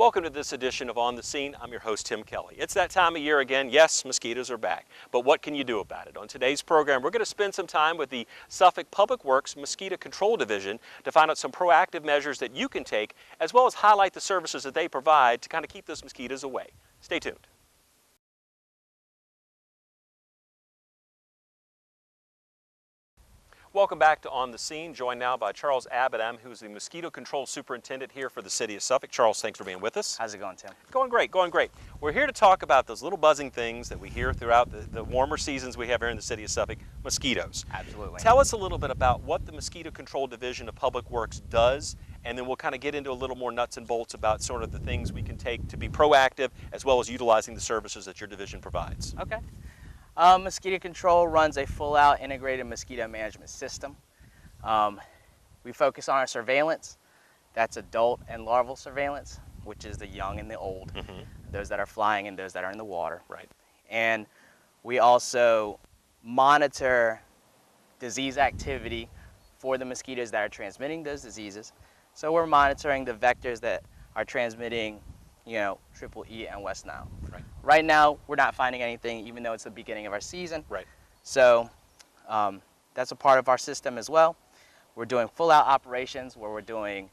Welcome to this edition of On the Scene. I'm your host, Tim Kelly. It's that time of year again. Yes, mosquitoes are back, but what can you do about it? On today's program, we're going to spend some time with the Suffolk Public Works Mosquito Control Division to find out some proactive measures that you can take, as well as highlight the services that they provide to kind of keep those mosquitoes away. Stay tuned. Welcome back to On the Scene, joined now by Charles Abadam, who's the Mosquito Control Superintendent here for the City of Suffolk. Charles, thanks for being with us. How's it going, Tim? Going great, going great. We're here to talk about those little buzzing things that we hear throughout the warmer seasons we have here in the City of Suffolk, mosquitoes. Absolutely. Tell us a little bit about what the Mosquito Control Division of Public Works does, and then we'll kind of get into a little more nuts and bolts about sort of the things we can take to be proactive, as well as utilizing the services that your division provides. Okay. Mosquito Control runs a full-out integrated mosquito management system. We focus on our surveillance. That's adult and larval surveillance, which is the young and the old, those that are flying and those that are in the water. Right. And we also monitor disease activity for the mosquitoes that are transmitting those diseases. So we're monitoring the vectors that are transmitting, Triple E and West Nile. Right. Right now, we're not finding anything, even though it's the beginning of our season. Right. So that's a part of our system as well. We're doing full-out operations where we're doing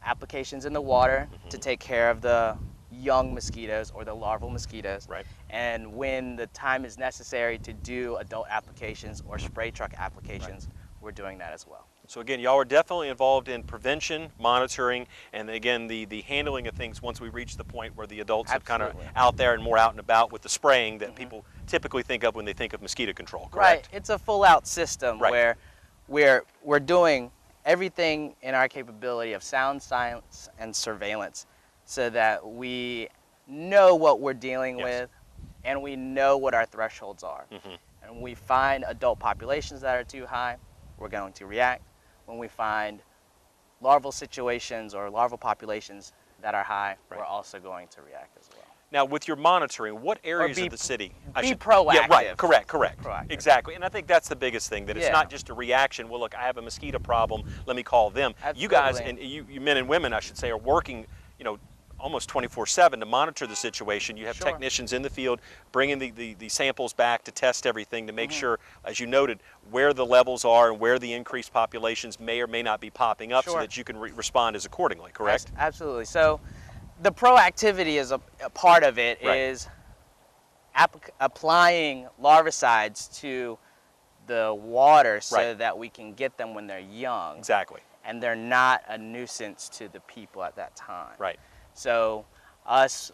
applications in the water to take care of the young mosquitoes or the larval mosquitoes. Right. And when the time is necessary to do adult applications or spray truck applications, we're doing that as well. So again, y'all are definitely involved in prevention, monitoring, and again, the handling of things once we reach the point where the adults are kind of out there and more out and about with the spraying that people typically think of when they think of mosquito control, correct? Right. It's a full-out system where we're doing everything in our capability of sound science and surveillance so that we know what we're dealing with and we know what our thresholds are. And when we find adult populations that are too high, we're going to react. When we find larval situations or larval populations that are high, we're also going to react as well. Now, with your monitoring, what areas of the city? Be proactive. Yeah, right, correct. Proactive. Exactly, and I think that's the biggest thing, that it's not just a reaction, well, look, I have a mosquito problem, let me call them. Absolutely. You guys, and you men and women, I should say, are working, almost 24/7 to monitor the situation. You have technicians in the field bringing the samples back to test everything to make sure, as you noted, where the levels are and where the increased populations may or may not be popping up so that you can respond as accordingly, correct? Absolutely. So the proactivity is a part of it, is applying larvicides to the water so that we can get them when they're young. Exactly. And they're not a nuisance to the people at that time. Right. So us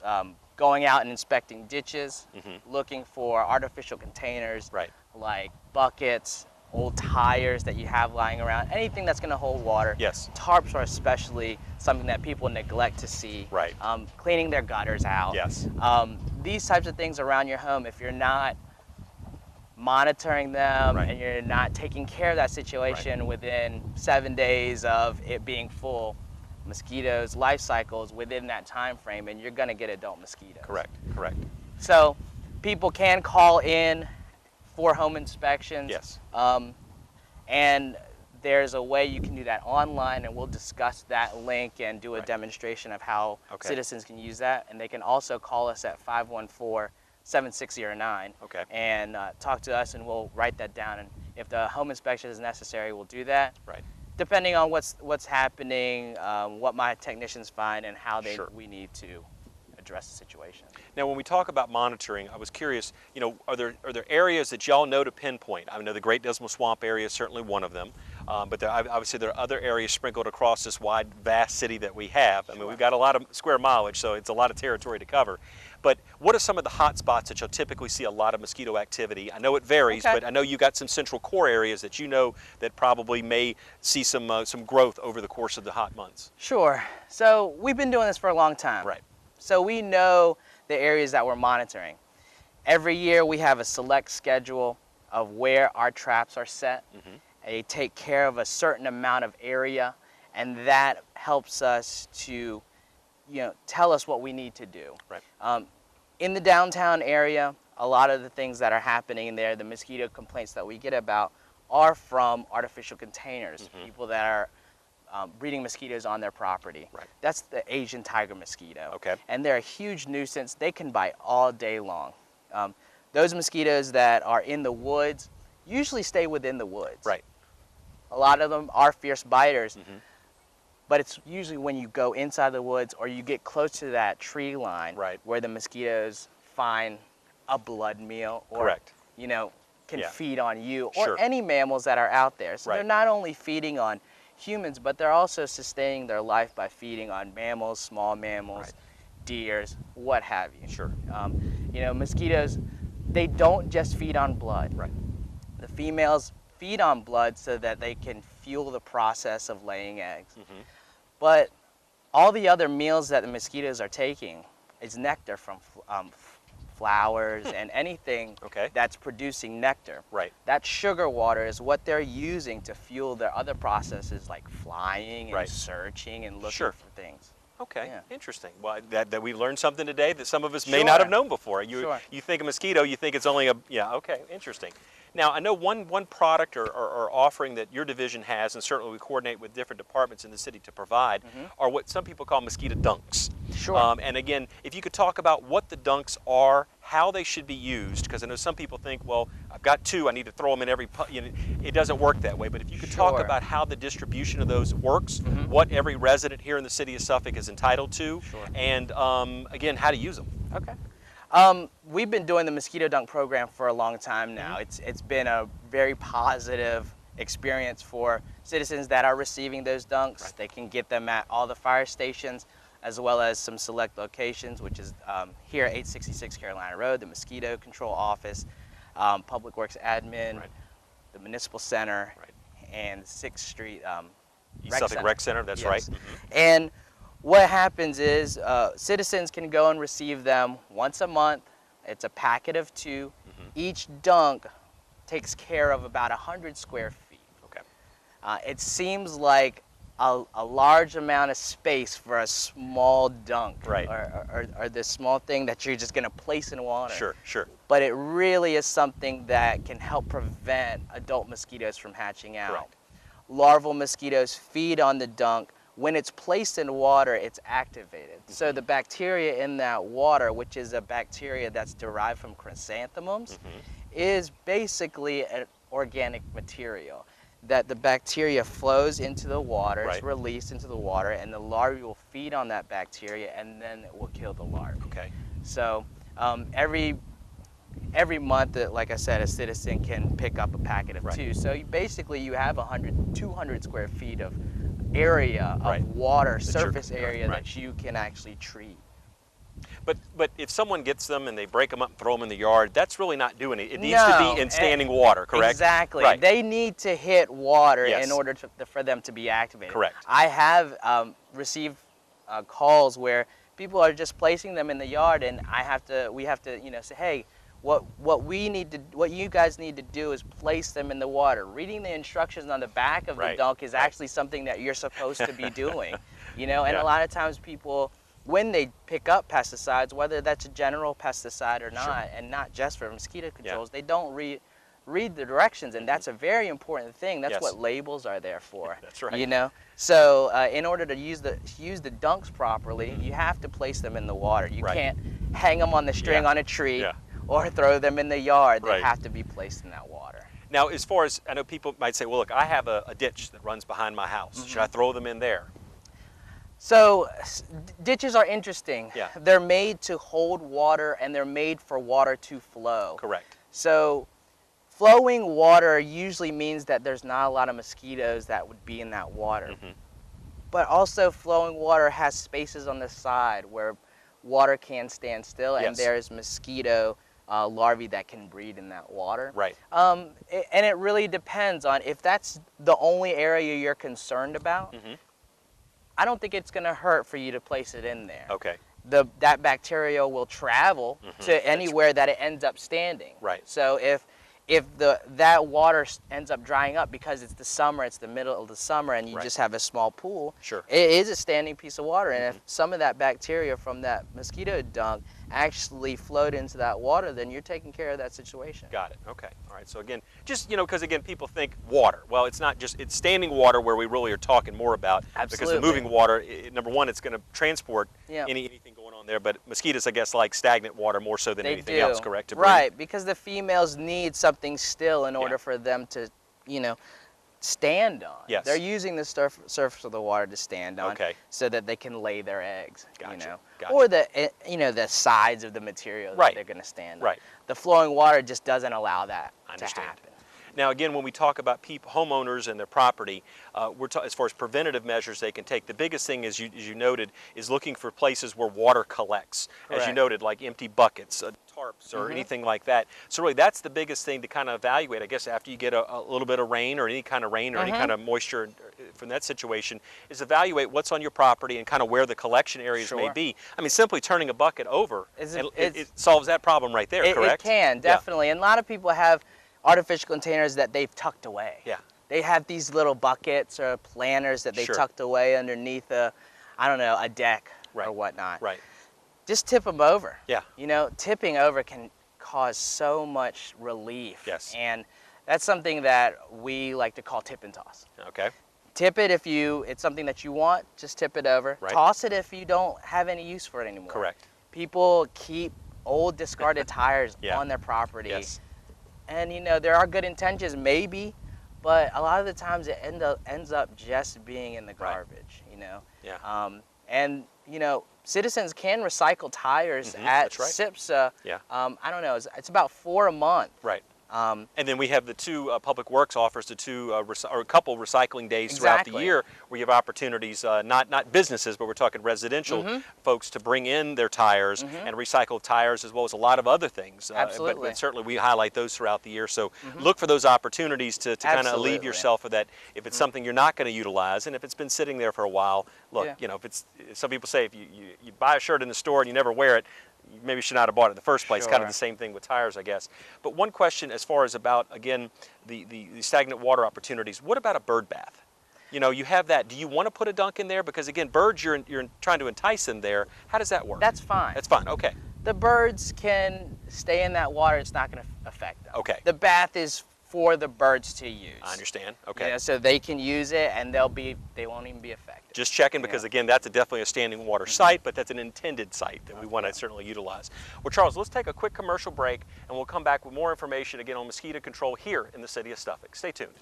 going out and inspecting ditches, looking for artificial containers like buckets, old tires that you have lying around, anything that's going to hold water. Yes. Tarps are especially something that people neglect to see. Right. Cleaning their gutters out. Yes. These types of things around your home, if you're not monitoring them and you're not taking care of that situation within 7 days of it being full, mosquitoes' life cycles within that time frame, and you're going to get adult mosquitoes. Correct. So people can call in for home inspections. Yes. And there's a way you can do that online, and we'll discuss that link and do a demonstration of how citizens can use that. And they can also call us at 514-7609 and talk to us, and we'll write that down. And if the home inspection is necessary, we'll do that. Right. Depending on what's happening, what my technicians find, and how we need to address the situation. Now, when we talk about monitoring, I was curious, are there areas that y'all know to pinpoint? I know the Great Dismal Swamp area is certainly one of them, but obviously there are other areas sprinkled across this wide, vast city that we have. I mean, we've got a lot of square mileage, so it's a lot of territory to cover. But what are some of the hot spots that you'll typically see a lot of mosquito activity? I know it varies, but I know you got some central core areas that that probably may see some growth over the course of the hot months. Sure. So we've been doing this for a long time. Right. So we know the areas that we're monitoring. Every year we have a select schedule of where our traps are set. They take care of a certain amount of area, and that helps us to tell us what we need to do. Right. In the downtown area, a lot of the things that are happening there, the mosquito complaints that we get about, are from artificial containers. People that are breeding mosquitoes on their property. Right. That's the Asian tiger mosquito. Okay. And they're a huge nuisance. They can bite all day long. Those mosquitoes that are in the woods usually stay within the woods. Right. A lot of them are fierce biters, Mm-hmm. but it's usually when you go inside the woods or you get close to that tree line Right. where the mosquitoes find a blood meal or, Correct. you know, can Yeah. feed on you or Sure. any mammals that are out there. So Right. they're not only feeding on humans, but they're also sustaining their life by feeding on mammals, small mammals, Right. deers, what have you. Sure. You know, mosquitoes, they don't just feed on blood. Right. The females feed on blood so that they can fuel the process of laying eggs. Mm-hmm. But all the other meals that the mosquitoes are taking is nectar from flowers and anything Okay. that's producing nectar. Right. That sugar water is what they're using to fuel their other processes like flying and Right. searching and looking Sure. for things. Okay, Yeah. interesting. Well, that we learned something today that some of us may Sure. not have known before. Sure. You think a mosquito, you think it's only a, yeah, okay, interesting. Now, I know one product or offering that your division has, and certainly we coordinate with different departments in the city to provide, are what some people call mosquito dunks. Sure. And again, if you could talk about what the dunks are, how they should be used, because I know some people think, well, I've got two, I need to throw them in every, you know, it doesn't work that way. But if you could talk Sure. about how the distribution of those works, what every resident here in the city of Suffolk is entitled to, Sure. and again, how to use them. Okay. We've been doing the mosquito dunk program for a long time now. It's been a very positive experience for citizens that are receiving those dunks. Right. They can get them at all the fire stations as well as some select locations, which is here at 866 Carolina Road, the Mosquito Control Office, Public Works Admin, Right. the Municipal Center, Right. and 6th Street East Suffolk Rec Center, that's Yes. right. And what happens is citizens can go and receive them once a month. It's a packet of 2. Each dunk takes care of about 100 square feet. Okay. It seems like a large amount of space for a small dunk, Right. or this small thing that you're just going to place in water. Sure, sure. But it really is something that can help prevent adult mosquitoes from hatching out. Correct. Larval mosquitoes feed on the dunk. When it's placed in water, it's activated. So the bacteria in that water, which is a bacteria that's derived from chrysanthemums, is basically an organic material that the bacteria flows into the water, Right. it's released into the water, and the larvae will feed on that bacteria, and then it will kill the larvae. Okay. So every month, like I said, a citizen can pick up a packet of Right. 2. So basically you have 200 square feet of area of Right. water, That you're- surface area right. that you can actually treat. But if someone gets them and they break them up and throw them in the yard, that's really not doing it. It needs to be in standing water, correct? Exactly. Right. They need to hit water Yes. in order for them to be activated. Correct. I have received calls where people are just placing them in the yard, and we have to, say, hey, what you guys need to do is place them in the water. Reading the instructions on the back of the Right. dunk is Right. actually something that you're supposed to be doing. And Yeah. a lot of times people, when they pick up pesticides, whether that's a general pesticide or not, and not just for mosquito controls, they don't read the directions, and that's a very important thing. That's Yes. what labels are there for. That's right. So in order to use the dunks properly, you have to place them in the water. You Right. can't hang them on the string Yeah. on a tree Yeah. or throw them in the yard. They Right. have to be placed in that water. Now, as far as, I know people might say, well, look, I have a ditch that runs behind my house. Should I throw them in there? So ditches are interesting. Yeah. They're made to hold water, and they're made for water to flow. Correct. So flowing water usually means that there's not a lot of mosquitoes that would be in that water. But also flowing water has spaces on the side where water can stand still, and Yes. there's mosquito larvae that can breed in that water. Right. And it really depends on if that's the only area you're concerned about. I don't think it's going to hurt for you to place it in there. Okay. That bacteria will travel to anywhere that it ends up standing. Right. So if that water ends up drying up because it's the summer, it's the middle of the summer, and you Right. just have a small pool, Sure. it is a standing piece of water. And if some of that bacteria from that mosquito dung actually flowed into that water, then you're taking care of that situation. Got it. Okay. All right. So again, just because again, people think water. Well, it's not just it's standing water where we really are talking more about because Absolutely. the moving water, number one, it's going to transport Yeah. anything going on there. But mosquitoes, I guess, like stagnant water more so than They anything do. else. Correct? To breathe? Right, because the females need something still in order Yeah. for them to, stand on. Yes. They're using the surface of the water to stand on, Okay. so that they can lay their eggs. Gotcha. Or the sides of the material Right. that they're going to stand on. Right. The flowing water just doesn't allow that I to understand. happen. Now, again, when we talk about homeowners and their property, as far as preventative measures they can take, the biggest thing, as you noted, is looking for places where water collects. As you Correct. noted, like empty buckets, tarps, or anything like that. So really, that's the biggest thing to kind of evaluate, I guess, after you get a little bit of rain or any kind of any kind of moisture from that situation, is evaluate what's on your property and kind of where the collection areas may Sure. be. I mean, simply turning a bucket over, It's- it solves that problem right there, correct? It can, Yeah. definitely. And a lot of people have artificial containers that they've tucked away. Yeah. They have these little buckets or planters that they Sure. tucked away underneath a deck Right. or whatnot. Right. Just tip them over. Yeah. Tipping over can cause so much relief. Yes. And that's something that we like to call tip and toss. Okay. Tip it if it's something that you want, just tip it over. Right. Toss it if you don't have any use for it anymore. Correct. People keep old discarded tires Yeah. on their property. Yes. And there are good intentions, maybe, but a lot of the times it ends up just being in the Right. garbage. Yeah. And citizens can recycle tires at that's right. SIPSA. Yeah. I don't know, it's about 4 a month. Right. And then we have the two Public Works offers the two or a couple recycling days throughout the Exactly. year where you have opportunities, not businesses, but we're talking residential folks to bring in their tires and recycle tires as well as a lot of other things. Absolutely. But certainly we highlight those throughout the year. So look for those opportunities to kind of Absolutely. alleviate yourself of that if it's something you're not going to utilize and if it's been sitting there for a while. Look, Yeah. if some people say if you buy a shirt in the store and you never wear it, you maybe should not have bought it in the first place. Kind of Sure. the same thing with tires, I guess. But one question as far as about, again, the stagnant water opportunities, what about a bird bath? You have that. Do you want to put a dunk in there? Because, again, birds, you're trying to entice them there. How does that work? That's fine. That's fine. Okay. The birds can stay in that water. It's not going to affect them. Okay. The bath is for the birds to use. I understand. Okay. So they can use it and they won't even be affected. Just checking because, again, that's definitely a standing water site, but that's an intended site that we want to certainly utilize. Well, Charles, let's take a quick commercial break, and we'll come back with more information, again, on mosquito control here in the city of Suffolk. Stay tuned.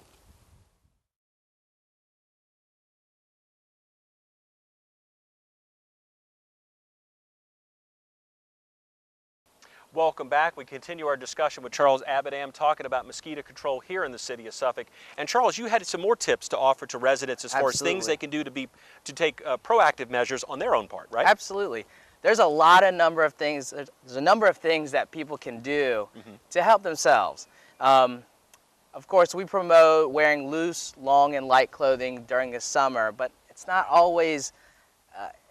Welcome back. We continue our discussion with Charles Abadam talking about mosquito control here in the city of Suffolk. And Charles, you had some more tips to offer to residents as far as things they can do to take proactive measures on their own part, right? Absolutely. There's a number of things. There's a number of things that people can do to help themselves. Of course, we promote wearing loose, long, and light clothing during the summer, but it's not always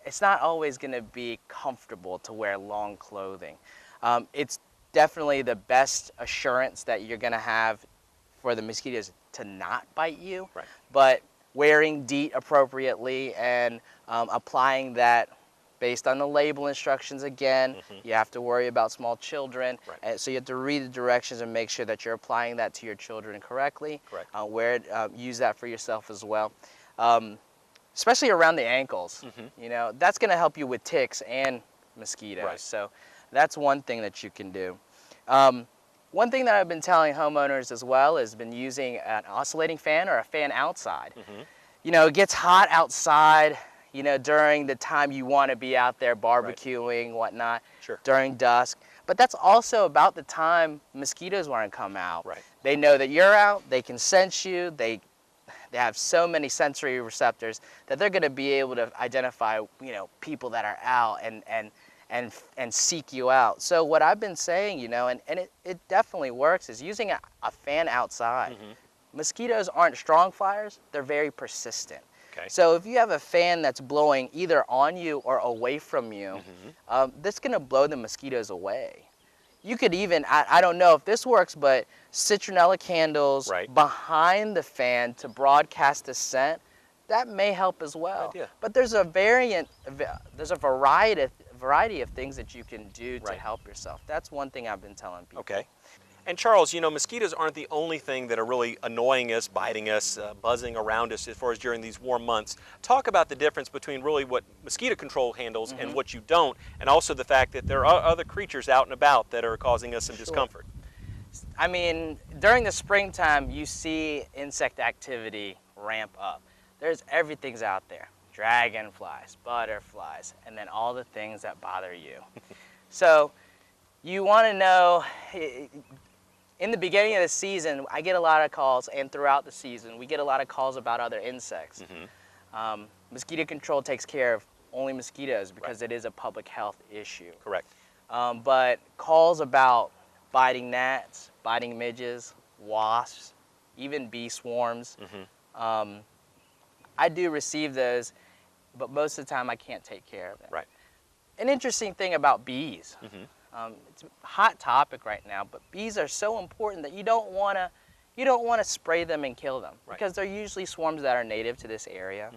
going to be comfortable to wear long clothing. It's definitely the best assurance that you're going to have for the mosquitoes to not bite you. Right. But wearing DEET appropriately and applying that based on the label instructions again. You have to worry about small children. Right. And so you have to read the directions and make sure that you're applying that to your children correctly. Correct. Use that for yourself as well. Especially around the ankles. That's going to help you with ticks and mosquitoes. Right. So that's one thing that you can do. One thing that I've been telling homeowners as well is been using an oscillating fan or a fan outside. It gets hot outside, during the time you want to be out there barbecuing, whatnot, Sure. during dusk. But that's also about the time mosquitoes want to come out. Right. They know that you're out, they can sense you, they have so many sensory receptors that they're going to be able to identify, people that are out and seek you out. So what I've been saying, and it definitely works, is using a fan outside. Mosquitoes aren't strong flyers, they're very persistent. Okay. So if you have a fan that's blowing either on you or away from you, that's going to blow the mosquitoes away. You could even, I don't know if this works, but citronella candles Right. behind the fan to broadcast the scent, that may help as well. Good idea. But there's a variety of things that you can do to Right. help yourself. That's one thing I've been telling people. Okay. And Charles, you know, mosquitoes aren't the only thing that are really annoying us, biting us, buzzing around us as far as during these warm months. Talk about the difference between really what mosquito control handles and what you don't, and also the fact that there are other creatures out and about that are causing us some discomfort. I mean, during the springtime, you see insect activity ramp up. There's everything's out there. Dragonflies, butterflies, and then all the things that bother you. So you want to know, in the beginning of the season, I get a lot of calls, and throughout the season, we get a lot of calls about other insects. Mosquito control takes care of only mosquitoes because it is a public health issue. Correct. But calls about biting gnats, biting midges, wasps, even bee swarms, I do receive those, but most of the time I can't take care of them. Right. An interesting thing about bees, it's a hot topic right now, but bees are so important that you don't want to spray them and kill them because they're usually swarms that are native to this area.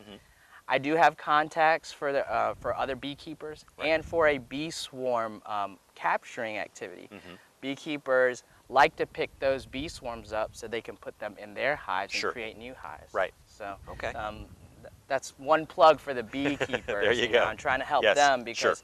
I do have contacts for other beekeepers and for a bee swarm capturing activity. Beekeepers like to pick those bee swarms up so they can put them in their hives and create new hives. Right. So okay. That's one plug for the beekeepers. There you go. I'm trying to help them because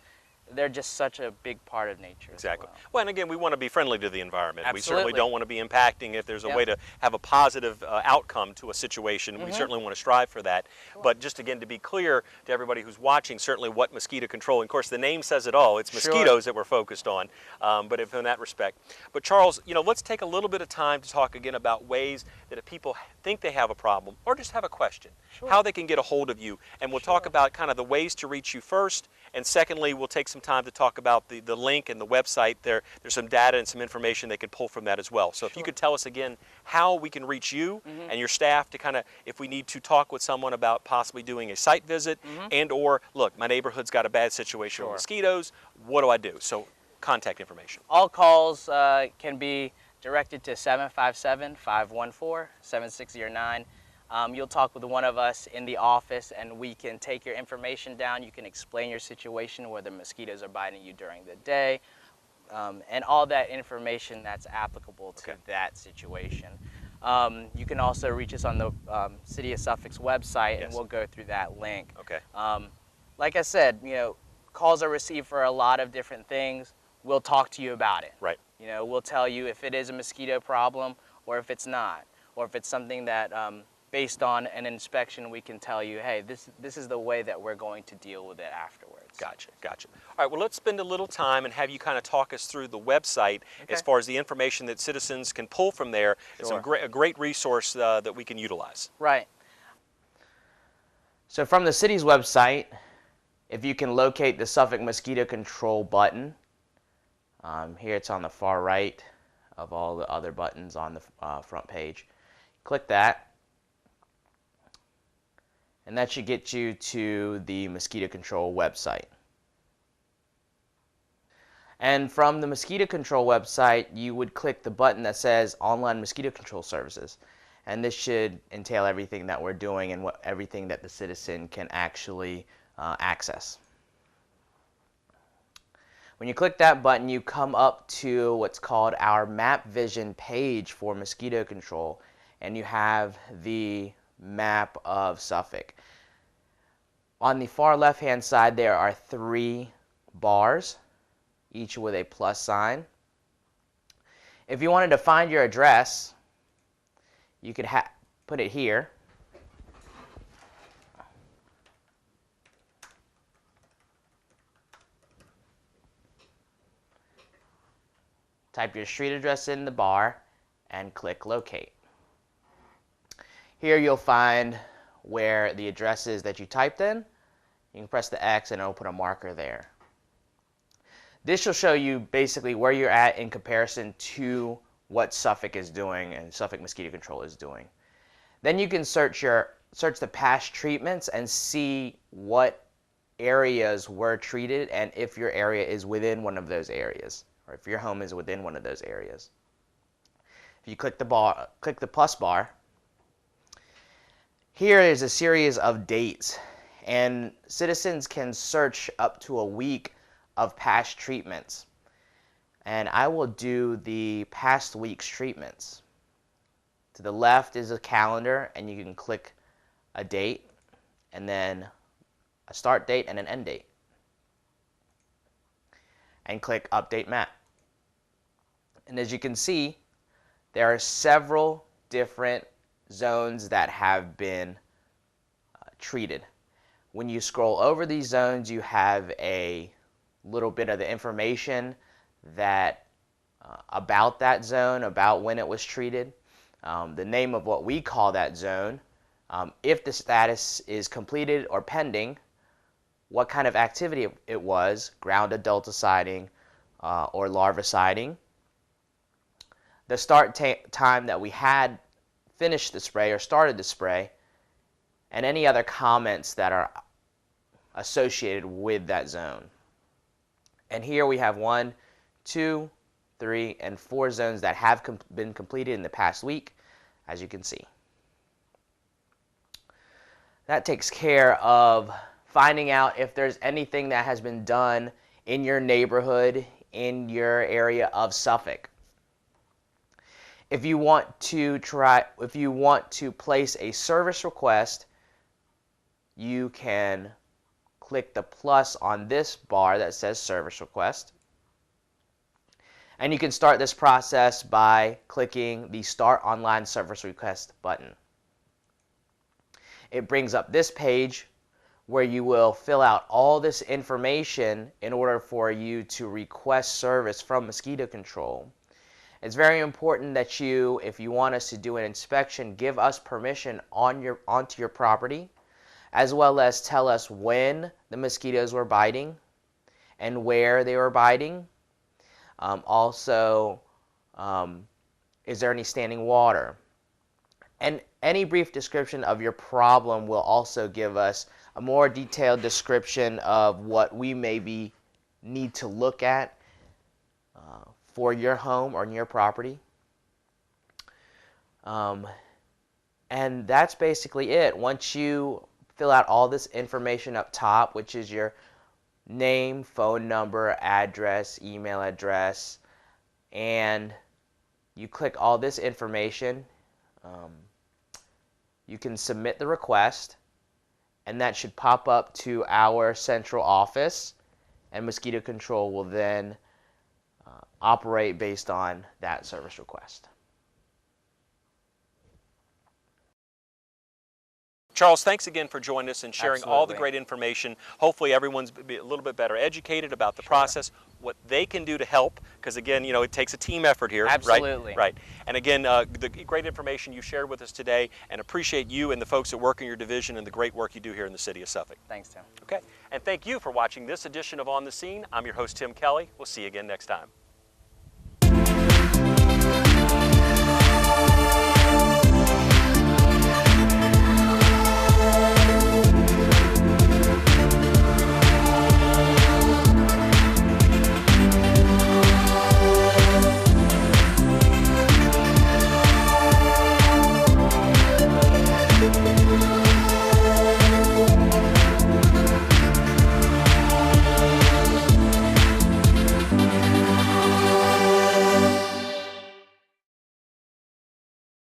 they're just such a big part of nature. Exactly. As Well, and again, we want to be friendly to the environment. Absolutely. We certainly don't want to be impacting. If there's a way to have a positive outcome to a situation, we certainly want to strive for that. But just again, to be clear to everybody who's watching, certainly what mosquito control, and of course the name says it all, it's mosquitoes that we're focused on, but if in that respect. But Charles, you know, let's take a little bit of time to talk again about ways that if people think they have a problem or just have a question, how they can get a hold of you. And we'll talk about kind of the ways to reach you first, and secondly, we'll take some time to talk about the link and the website. There's some data and some information they could pull from that as well. So if you could tell us again how we can reach you and your staff to kind of, if we need to talk with someone about possibly doing a site visit and or, look, my neighborhood's got a bad situation with mosquitoes, what do I do? So contact information. All calls can be directed to 757-514-7609. You'll talk with one of us in the office and we can take your information down. You can explain your situation, whether mosquitoes are biting you during the day, and all that information that's applicable to that situation. You can also reach us on the City of Suffolk's website and we'll go through that link. Like I said, you know, calls are received for a lot of different things. We'll talk to you about it. Right. You know, we'll tell you if it is a mosquito problem or if it's not, or if it's something that based on an inspection, we can tell you, hey, this is the way that we're going to deal with it afterwards. Gotcha, gotcha. All right, well, let's spend a little time and have you kind of talk us through the website as far as the information that citizens can pull from there. It's a great resource that we can utilize. Right. So from the city's website, if you can locate the Suffolk Mosquito Control button, here it's on the far right of all the other buttons on the front page. Click that. And that should get you to the mosquito control website. And from the mosquito control website, you would click the button that says Online Mosquito Control Services. And this should entail everything that we're doing and everything that the citizen can actually access. When you click that button, you come up to what's called our Map Vision page for mosquito control. And you have the map of Suffolk. On the far left-hand side, there are 3 bars, each with a plus sign. If you wanted to find your address, you could put it here. Type your street address in the bar and click Locate. Here you'll find where the address is that you typed in. You can press the X and it'll put a marker there. This will show you basically where you're at in comparison to what Suffolk is doing and Suffolk Mosquito Control is doing. Then you can search the past treatments and see what areas were treated and if your area is within one of those areas. or if your home is within one of those areas. If you click the plus bar, here is a series of dates, and citizens can search up to a week of past treatments. And I will do the past week's treatments. To the left is a calendar, and you can click a date, and then a start date and an end date. And click Update Map. And as you can see, there are several different zones that have been treated. When you scroll over these zones, you have a little bit of the information that about that zone, about when it was treated, the name of what we call that zone, if the status is completed or pending, what kind of activity it was, ground adulticiding or larviciding, the start time that we had finished the spray or started the spray, and any other comments that are associated with that zone. And here we have 1, 2, 3, and 4 zones that have been completed in the past week, as you can see. That takes care of finding out if there's anything that has been done in your neighborhood, in your area of Suffolk. If you want to place a service request, you can click the plus on this bar that says service request. And you can start this process by clicking the Start Online Service Request button. It brings up this page where you will fill out all this information in order for you to request service from mosquito control. It's very important that you, if you want us to do an inspection, give us permission onto your property, as well as tell us when the mosquitoes were biting and where they were biting. Also, is there any standing water? And any brief description of your problem will also give us a more detailed description of what we maybe need to look at for your home or your property. And that's basically it. Once you fill out all this information up top, which is your name, phone number, address, email address, and you click all this information, you can submit the request, and that should pop up to our central office, and mosquito control will then operate based on that service request. Charles, thanks again for joining us and sharing all the Absolutely. great information. Hopefully everyone's a little bit better educated about the process, what they can do to help, because again, you know, it takes a team effort here. Absolutely. Right. And again, the great information you shared with us today, and appreciate you and the folks that work in your division and the great work you do here in the city of Suffolk. Thanks, Tim. Okay. And thank you for watching this edition of On the Scene. I'm your host, Tim Kelly. We'll see you again next time.